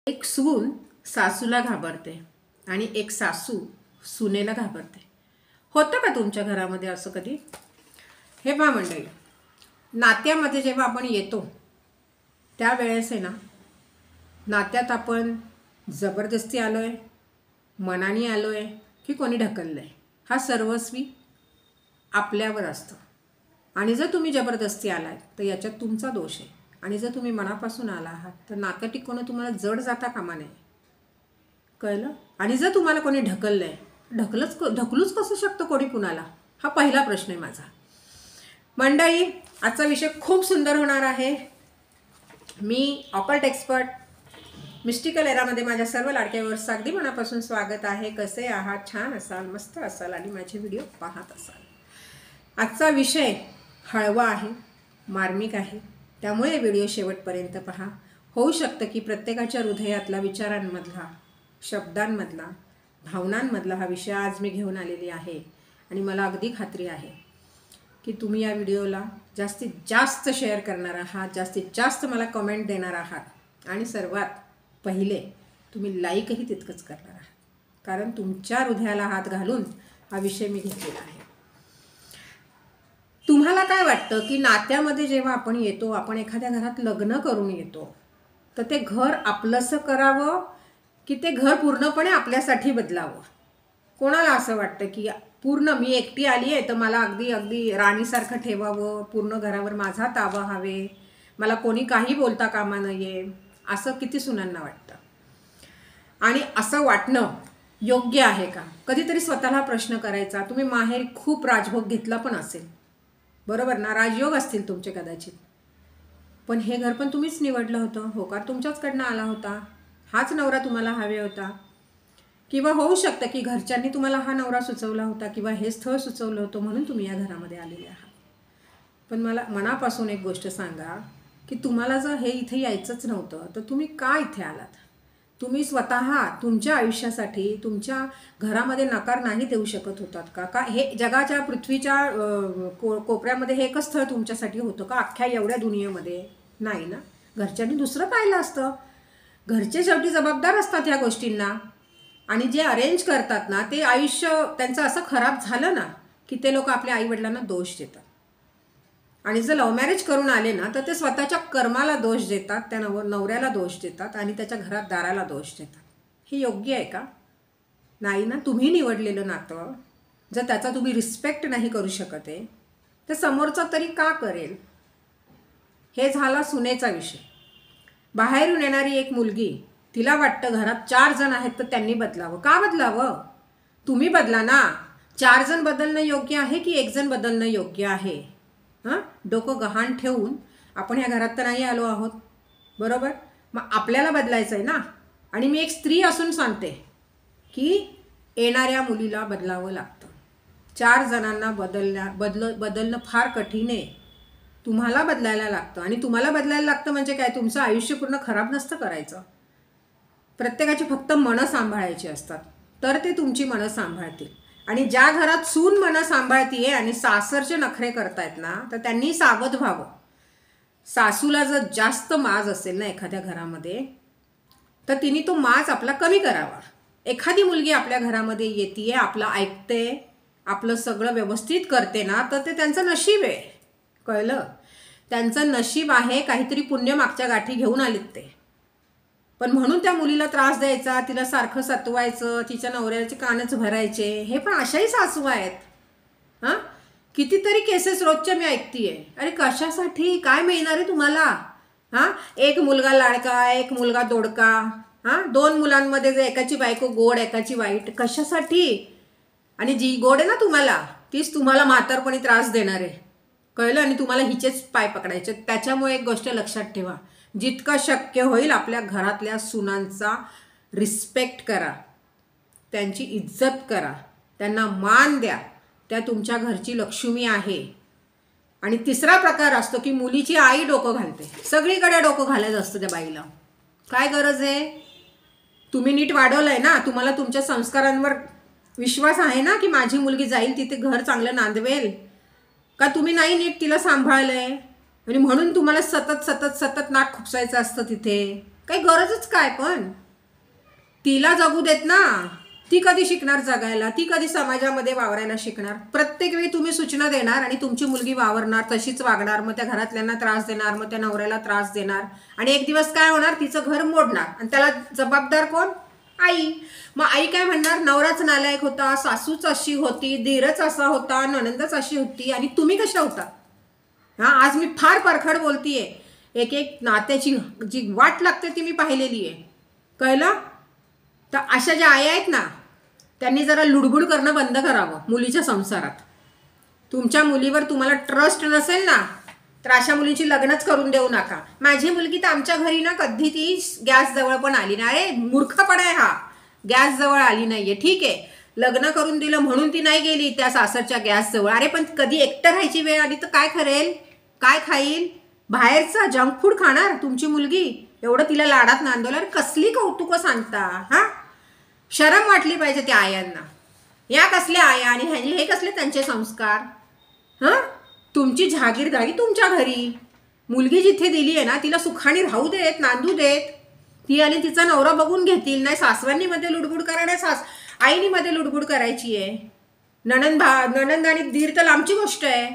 एक सून सासूला घाबरते आणि एक सासू सुनेला घाबरते. होतं का तुमच्या घरामध्ये असं कधी? हे पहा मंडळी, नात्यामध्ये जेव्हा आपण येतो त्यावेळेस आहे ना, नात्यात आपण जबरदस्ती आलो आहे, मनाने आलो आहे की कोणी ढकललं आहे, हा सर्वस्वी आपल्यावर असतं. आणि जर तुम्ही जबरदस्ती आलात तर याच्यात तुमचा दोष आहे. आणि जर तुम्ही मनापासून आला आहात तर नातं टिकवणं तुम्हाला जड जाता कामा नये. कळलं? आणि जर तुम्हाला कोणी ढकललं आहे, ढकलूच कसं शकतं कोणी कुणाला, हा पहिला प्रश्न आहे माझा. मंडळी, आजचा विषय खूप सुंदर होणार आहे. मी ऑकल्ट एक्सपर्ट मिस्टिकल एरामध्ये माझ्या सर्व लाडक्यावर अगदी मनापासून स्वागत आहे. कसे आहात? छान असाल, मस्त असाल आणि माझे व्हिडिओ पाहत असाल. आजचा विषय हळवा आहे, मार्मिक आहे, त्यामुळे व्हिडिओ शेवटपर्यंत पहा. होऊ शकतं की प्रत्येकाच्या हृदयातला, विचारांमधला, शब्दांमधला, भावनांमधला हा विषय आज मी घेऊन आलेली आहे. आणि मला अगदी खात्री आहे की तुम्ही या व्हिडिओला जास्तीत जास्त शेअर करणार आहात, जास्तीत जास्त मला कमेंट देणार आहात आणि सर्वात पहिले तुम्ही लाईकही तितकंच करणार आहात. कारण तुमच्या हृदयाला हात घालून हा विषय मी घेतलेला आहे. तुम्हाला काय वाटतं की नात्यामध्ये जेव्हा आपण येतो, आपण एखाद्या घरात लग्न करून येतो, तर ते घर आपलंसं करावं की ते घर पूर्णपणे आपल्यासाठी बदलावं? कोणाला असं वाटतं की पूर्ण मी एकटी आली आहे तर मला अगदी अगदी राणीसारखं ठेवावं, पूर्ण घरावर माझा ताबा हवे, मला कोणी काही बोलता कामा नये, असं किती सुनांना वाटतं? आणि असं वाटणं योग्य आहे का? कधीतरी स्वतःला प्रश्न करायचा. तुम्ही माहेर खूप राजभोग घेतला पण असेल, बरोबर ना? राजयोग असतील तुमचे कदाचित, पण हे घर पण तुम्हीच निवडलं होतं. होकार तुमच्याचकडनं आला होता. हाच नवरा तुम्हाला हवे होता. किंवा होऊ शकतं की घरच्यांनी तुम्हाला हा नवरा सुचवला होता किंवा हे स्थळ सुचवलं होतं म्हणून तुम्ही या घरामध्ये आलेले आहात. पण मला मनापासून एक गोष्ट सांगा की तुम्हाला जर हे इथे यायचंच नव्हतं तर तुम्ही का इथे आलात? तुम्ही स्वतः तुमच्या आयुष्यासाठी तुमच्या घरामध्ये नकार नाही देऊ शकत होतात का? का हे जगाच्या पृथ्वीच्या कोपऱ्यामध्ये हे एकच स्थळ तुमच्यासाठी होतं का अख्ख्या एवढ्या दुनियेमध्ये? नाही ना. घरच्यांनी दुसरं पाहिलं असतं. घरचे शेवटी जबाबदार असतात ह्या गोष्टींना. आणि जे अरेंज करतात ना, ते आयुष्य त्यांचं असं खराब झालं ना की ते लोक आपल्या आईवडिलांना दोष देतात. आणि जर लव्ह मॅरेज करून आले ना तर ते स्वतःच्या कर्माला दोष देतात, त्या नवऱ्याला दोष देतात आणि त्याच्या घरात दाराला दोष देतात. हे योग्य आहे का? नाही ना. तुम्ही निवडलेलं नातं जर त्याचा तुम्ही रिस्पेक्ट नाही करू शकत आहे तर समोरचा तरी का करेल? हे झाला सुनेचा विषय. बाहेरून येणारी एक मुलगी, तिला वाटतं घरात 4 जण आहेत तर त्यांनी बदलावं. का बदलावं? तुम्ही बदला ना. 4 जण बदलणं योग्य आहे की 1 जण बदलणं योग्य आहे? डोकं गहाण ठेवून आपण ह्या घरात तर नाही आलो आहोत, बरोबर? मग आपल्याला बदलायचं आहे ना. आणि मी एक स्त्री असून सांगते की येणाऱ्या मुलीला बदलावं लागतं. 4 जणांना बदलणं फार कठीण आहे. तुम्हाला बदलायला लागतं. आणि तुम्हाला बदलायला लागतं म्हणजे काय? तुमचं आयुष्य पूर्ण खराब नसतं करायचं. प्रत्येकाची फक्त मनं सांभाळायची असतात, तर ते तुमची मनं सांभाळतील. आणि ज्या घरात सून मनं सांभाळतीये आणि सासरचे नखरे करतायत ना, तर त्यांनी सावध व्हावं. सासूला जर जास्त माज असेल ना एखाद्या घरामध्ये, तर तिने तो माज आपला कमी करावा. एखादी मुलगी आपल्या घरामध्ये येते, आपलं ऐकते, आपलं सगळं व्यवस्थित करते ना, तर ते त्यांचं नशीब आहे. कळलं? त्यांचं नशीब आहे. काहीतरी पुण्य मागच्या गाठी घेऊन आलेत ते. पण म्हणून त्या मुलीला त्रास द्यायचा, तिला सारखं सतवायचं, तिच्या नवऱ्याचे कानच भरायचे, हे पण अशाही सासू आहेत. कितीतरी केसेस रोजच्या मी ऐकतीये. अरे कशासाठी? काय मिळणार आहे तुम्हाला? एक मुलगा लाडका, एक मुलगा दोडका, 2 मुलांमध्ये जर एकाची बायको गोड एकाची वाईट, कशासाठी? आणि जी गोड आहे ना तुम्हाला, तीच तुम्हाला म्हातारपणी त्रास देणार आहे. कळलं? आणि तुम्हाला हिचेच पाय पकडायचे. त्याच्यामुळे एक गोष्ट लक्षात ठेवा, जितकं शक्य होईल आपल्या घरातल्या सुनांचा रिस्पेक्ट करा, त्यांची इज्जत करा, त्यांना मान द्या. त्या तुमच्या घरची लक्ष्मी आहे. आणि तिसरा प्रकार असतो की मुलीची आई डोकं घालते. सगळीकडे डोकं घालायचं असतं त्या बाईला. काय गरज आहे? तुम्ही नीट वाढवलं आहे ना, तुम्हाला तुमच्या संस्कारांवर विश्वास आहे ना की माझी मुलगी जाईल तिथे घर चांगलं नांदवेल. का तुम्ही नाही नीट तिला सांभाळलं आहे आणि म्हणून तुम्हाला सतत सतत सतत नाक खुपसायचं असतं तिथे? काही गरजच काय, पण तिला जगू देत ना. ती कधी शिकणार जगायला, ती कधी समाजामध्ये वावरायला शिकणार. प्रत्येक वेळी तुम्ही सूचना देणार आणि तुमची मुलगी वावरणार, तशीच वागणार, मग त्या घरातल्यांना त्रास देणार, मग त्या नवऱ्याला त्रास देणार आणि एक दिवस काय होणार, तिचं घर मोडणार आणि त्याला जबाबदार कोण, आई. मग आई काय म्हणणार, नवराच नालायक होता, सासूच अशी होती, दीरच असा होता, नणंदच अशी होती आणि तुम्ही कशा होता. आज मी फार परखड बोलतीये, एक एक नात्याची जी वाट लागते ती मी पाहिलेली आहे, कळलं. तर अशा ज्या आया आहेत ना, त्यांनी जरा लुडबुड करणं बंद करावं मुलीच्या संसारात. तुमच्या मुलीवर तुम्हाला ट्रस्ट नसेल ना, तर अशा मुलींची लग्नच करून देऊ नका. माझी मुलगी तर आमच्या घरी ना कधी ती गॅस जवळ पण आली नाही. अरे मूर्खपणा आहे हा, गॅस जवळ आली नाहीये, ठीक आहे, लग्न करून दिलं म्हणून ती नाही गेली त्या सासरच्या गॅस जवळ. अरे पण कधी एकटं राहायची वेळ आली तर काय करेल, काय खाईल, बाहेरचा जंक फूड खाणार तुमची मुलगी. एवढं तिला लाडात नांदवलं, कसली कौतुकं सांगता. शरम वाटली पाहिजे त्या आयांना. या कसल्या आया आणि हे कसले त्यांचे संस्कार. तुमची जहागीरदारी तुमच्या घरी. मुलगी जिथे दिली आहे ना, तिला सुखाने राहू देत, नांदू देत. ती आणि तिचा नवरा बघून घेतील. नाही सासवांनी मध्ये लुडबुड करा, नाही आईनी मध्ये लुडबुड करायची आहे. नणंद आणि दीर तर लांबची गोष्ट आहे.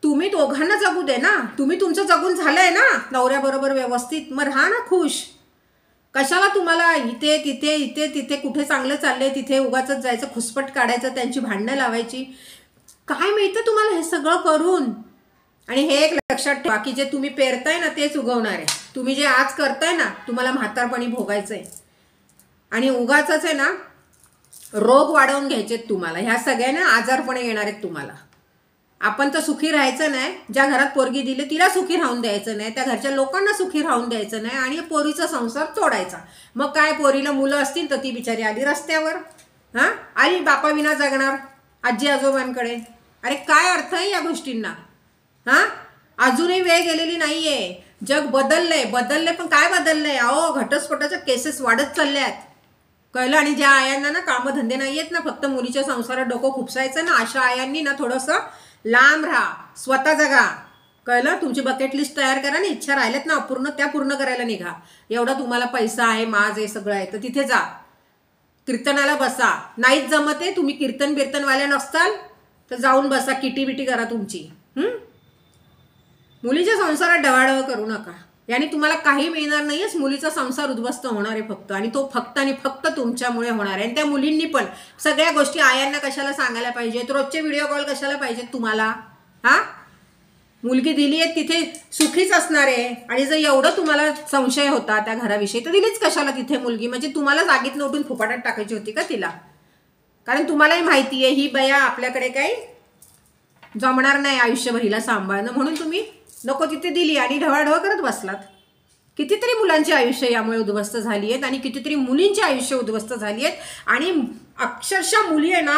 तुम्ही दोघांना जगू दे ना. तुम्ही तुमचं जगून झालंय ना नवऱ्याबरोबर व्यवस्थित, मग राहा ना खुश. कशाला तुम्हाला इथे तिथे इथे तिथे, कुठे चांगलं चाललंय तिथे उगाच जायचं, खुसपट काढायचं, त्यांची भांडणं लावायची. काय मिळतं तुम्हाला हे सगळं करून. आणि हे एक लक्षात ठेवा की जे तुम्ही पेरताय ना तेच उगवणार आहे. तुम्ही जे आज करताय ना, तुम्हाला म्हातारपणी भोगायचंय. आणि उगाचच आहे ना, रोग वाढवून घ्यायचेत तुम्हाला. ह्या सगळ्यांना आजारपणे येणार आहेत तुम्हाला. आपण तर सुखी राहायचं नाही. ज्या घरात पोरगी दिली तिला सुखी राहून द्यायचं नाही, त्या घरच्या लोकांना सुखी राहून द्यायचं नाही आणि पोरीचा संसार तोडायचा. मग काय, पोरीला मुलं असतील तर ती बिचारी आली रस्त्यावर, आली बापाविना जगणार आजी आजोबांकडे. अरे काय अर्थ आहे या गोष्टींना. अजूनही वेळ गेलेली नाहीये. जग बदललंय पण काय बदललंय, अहो घटस्फोटाच्या केसेस वाढत चालल्यात, कळलं. आणि ज्या आयांना ना कामधंदे नाही आहेत ना, फक्त मुलीच्या संसारात डोकं खुपसायचं ना, अशा आयांनी ना थोडंसं लांब राहा, स्वतः जगा, कळलं. तुमची बकेट लिस्ट तयार करा ना, इच्छा राहिल्यात ना अपूर्ण, त्या पूर्ण करायला निघा. एवढा तुम्हाला पैसा आहे, माज आहे, सगळं आहे, तर तिथे जा, कीर्तनाला बसा. नाहीच जमते, तुम्ही कीर्तनवाल्या नसताल तर जाऊन बसा, किटी बिटी करा तुमची. मुलीच्या संसारात डवाडव करू नका. याने तुम्हाला काही मिळणार नाहीच. मुलीचा संसार उद्ध्वस्त होणार आहे फक्त, आणि तो फक्त आणि फक्त तुमच्यामुळे होणार आहे. आणि त्या मुलींनी पण सगळ्या गोष्टी आयांना कशाला सांगायला पाहिजेत, रोजचे व्हिडिओ कॉल कशाला पाहिजेत तुम्हाला. मुलगी दिली आहे तिथे सुखीच असणार आहे. आणि जर एवढं तुम्हाला संशय होता त्या घराविषयी, तर दिलीच कशाला तिथे मुलगी. म्हणजे तुम्हाला जागीतनं उठून फुपाटात टाकायची होती का तिला. कारण तुम्हालाही माहिती आहे ही बया आपल्याकडे काही जमणार नाही आयुष्यभर हिला सांभाळणं, म्हणून तुम्ही नको तिथे दिली आणि ढवळाढवळ करत बसलात. कितीतरी मुलांची आयुष्य यामुळे उद्ध्वस्त झाली आहेत आणि कितीतरी मुलींची आयुष्य उद्ध्वस्त झाली आहेत. आणि अक्षरशः मुली आहे ना,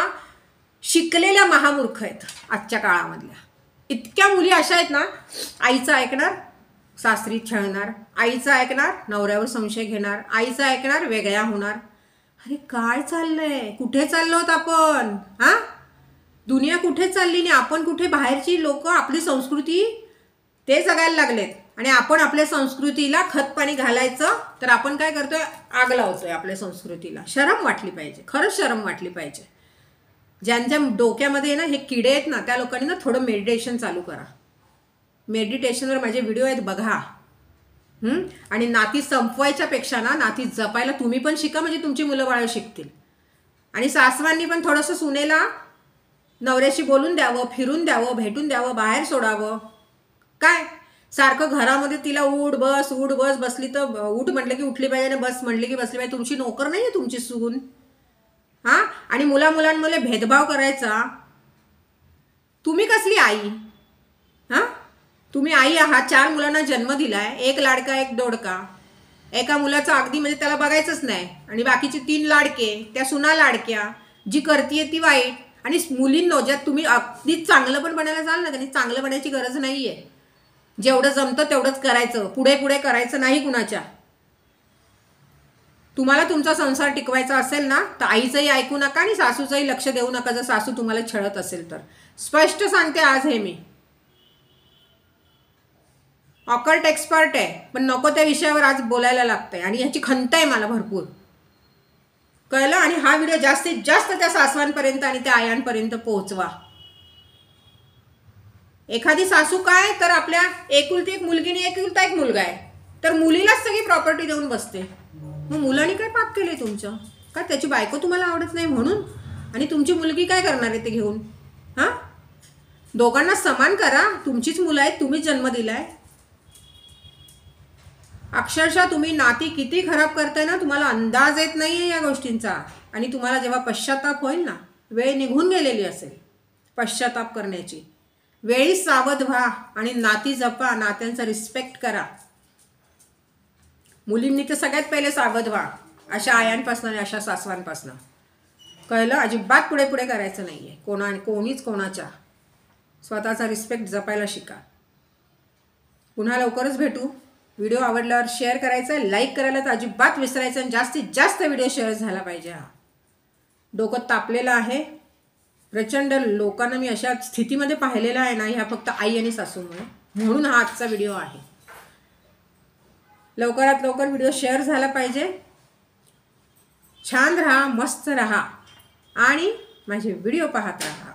शिकलेल्या महामूर्ख आहेत आजच्या काळामधल्या. इतक्या मुली अशा आहेत ना, आईचं ऐकणार सासरी छळणार, आईचं ऐकणार नवऱ्यावर संशय घेणार, आईचं ऐकणार वेगळ्या होणार. अरे काय चाललंय, कुठे चाललो आहोत आपण. दुनिया कुठे चालली नाही, आपण कुठे, बाहेरची लोक आपली संस्कृती ते जगायला लागलेत आणि आपण आपल्या संस्कृतीला खत पाणी घालायचं, तर आपण काय करतोय, आग लावतोय आपल्या संस्कृतीला. शरम वाटली पाहिजे, खरंच शरम वाटली पाहिजे. ज्यांच्या डोक्यामध्ये ना हे किडे आहेत ना, त्या लोकांनी ना थोडं मेडिटेशन चालू करा. मेडिटेशनवर माझे व्हिडिओ आहेत बघा. आणि नाती संपवायच्या पेक्षा ना नाती जपायला तुम्ही पण शिका, म्हणजे तुमची मुलं बाळ शिकतील. आणि सासवांनी पण थोडंसं सुनेला नवऱ्याशी बोलून द्यावं, फिरून द्यावं, भेटून द्यावं, बाहेर सोडावं. काय सारखं घरामध्ये तिला उठ बस बसली तर उठ म्हटलं की उठली पाहिजे आणि बस म्हटली की बसली पाहिजे. तुमची नोकर नाही आहे तुमची सून. आणि मुलांमुळे भेदभाव करायचा. तुम्ही कसली आई. तुम्ही आई आहात, 4 मुलांना जन्म दिलाय, 1 लाडका 1 दोडका. एका मुलाचा अगदी म्हणजे त्याला बघायचंच नाही आणि बाकीचे 3 लाडके, त्या सुना लाडक्या, जी करतीये ती वाईट. आणि मुलींनो, ज्यात तुम्ही अगदी चांगलं पण बनायला जाल ना, त्यांनी चांगलं बनायची गरज नाहीये. जेवढं जमतं तेवढंच करायचं, पुढे करायचं नाही कुणाच्या. तुम्हाला तुमचा संसार टिकवायचा असेल ना, तर आईचंही ऐकू नका आणि सासूचंही लक्ष देऊ नका, जर सासू तुम्हाला छळत असेल तर. स्पष्ट सांगते आज हे मी. ऑकल्ट एक्सपर्ट आहे, पण नको त्या विषयावर आज बोलायला लागतंय आणि ह्याची खंत आहे मला भरपूर. कळलं? आणि हा व्हिडिओ जास्तीत जास्त त्या सासवांपर्यंत आणि त्या आयांपर्यंत पोहोचवा. एखादी सासू काय तर आपल्या एकुलती एक मुलगी आणि एकुलता एक मुलगा आहे, तर मुलीलाच सगळी प्रॉपर्टी देऊन बसते. मग मुलांनी काय पाप केले तुमचं? का त्याची बायको तुम्हाला आवडत नाही म्हणून? आणि तुमची मुलगी काय करणार आहे ते घेऊन? हां, दोघांना समान करा. तुमचीच मुलं आहेत, तुम्हीच जन्म दिलाय. अक्षरशः तुम्ही नाती किती खराब करताय ना, तुम्हाला अंदाज येत नाहीये या गोष्टींचा. आणि तुम्हाला जेव्हा पश्चाताप होईल ना, वेळ निघून गेलेली असेल पश्चाताप करण्याची, वेळी सावध व्हा आणि नाती जपा, नात्यांचा रिस्पेक्ट करा. मुलींनी तर सगळ्यात पहिले सावध व्हा अशा आयांपासून आणि अशा सासवांपासून. कळलं? अजिबात पुढे पुढे करायचं नाहीये कोणीच कोणाच्या. स्वतःचा रिस्पेक्ट जपायला शिका. पुन्हा लवकरच भेटू. व्हिडिओ आवडल्यावर शेअर करायचा, लाईक करायला तर अजिबात विसरायचं आणि जास्तीत जास्त व्हिडिओ शेअर झाला पाहिजे. हा डोकं तापलेलं आहे प्रचंड. लोकांना मी अशा स्थितीमध्ये पाहिलेलं आहे ना, ह्या फक्त आई आणि सासूमुळे, म्हणून हा आजचा व्हिडिओ आहे. लवकरात लवकर व्हिडिओ शेअर झाला पाहिजे. छान राहा, मस्त राहा आणि माझे व्हिडिओ पाहत राहा.